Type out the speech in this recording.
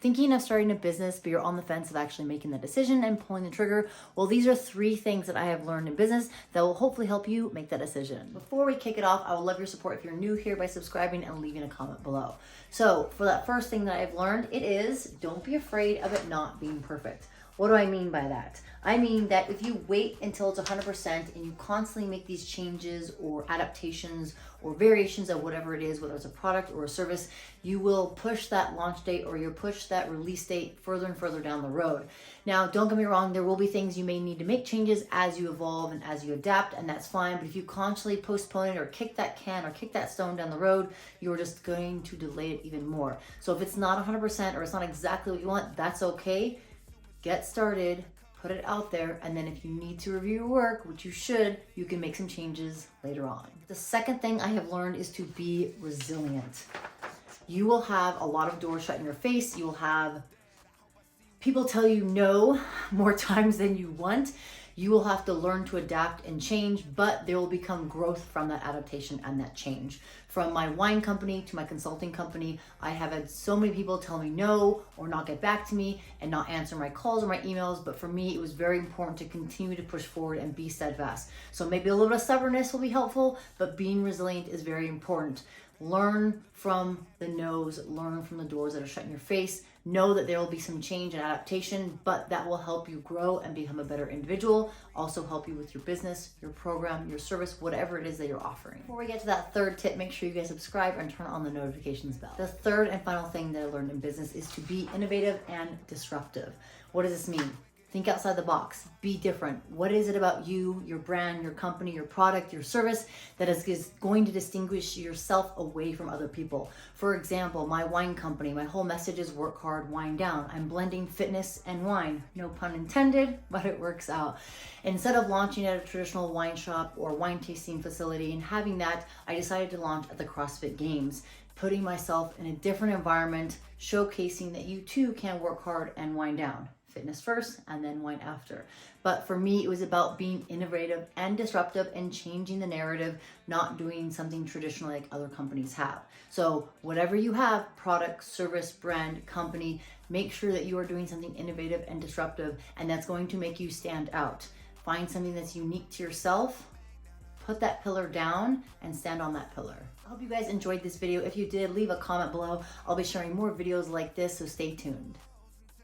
Thinking of starting a business, but you're on the fence of actually making the decision and pulling the trigger? Well, these are 3 things that I have learned in business that will hopefully help you make that decision. Before we kick it off, I would love your support if you're new here by subscribing and leaving a comment below. So for that first thing that I've learned, it is don't be afraid of it not being perfect. What do I mean by that? I mean that if you wait until it's 100% and you constantly make these changes or adaptations or variations of whatever it is, whether it's a product or a service, you will push that launch date or you'll push that release date further and further down the road. Now, don't get me wrong, there will be things you may need to make changes as you evolve and as you adapt, and that's fine. But if you constantly postpone it or kick that can or kick that stone down the road, you're just going to delay it even more. So if it's not 100% or it's not exactly what you want, that's okay. Get started, put it out there, and then if you need to review your work, which you should, you can make some changes later on. The second thing I have learned is to be resilient. You will have a lot of doors shut in your face. You will have people tell you no more times than you want. You will have to learn to adapt and change, but there will become growth from that adaptation and that change. From my wine company to my consulting company, I have had so many people tell me no or not get back to me and not answer my calls or my emails. But for me, it was very important to continue to push forward and be steadfast. So maybe a little bit of stubbornness will be helpful, but being resilient is very important. Learn from the no's, learn from the doors that are shut in your face. Know that there will be some change and adaptation, but that will help you grow and become a better individual. Also help you with your business, your program, your service, whatever it is that you're offering. Before we get to that third tip, make sure you guys subscribe and turn on the notifications bell. The third and final thing that I learned in business is to be innovative and disruptive. What does this mean? Think outside the box, be different. What is it about you, your brand, your company, your product, your service that is going to distinguish yourself away from other people? For example, my wine company, my whole message is work hard, wind down. I'm blending fitness and wine. No pun intended, but it works out. Instead of launching at a traditional wine shop or wine tasting facility and having that, I decided to launch at the CrossFit Games, putting myself in a different environment, showcasing that you too can work hard and wind down. Fitness first and then wine after. But for me, it was about being innovative and disruptive and changing the narrative, not doing something traditional like other companies have. So whatever you have, product, service, brand, company, make sure that you are doing something innovative and disruptive, and that's going to make you stand out. Find something that's unique to yourself, put that pillar down and stand on that pillar. I hope you guys enjoyed this video. If you did, leave a comment below. I'll be sharing more videos like this, so stay tuned.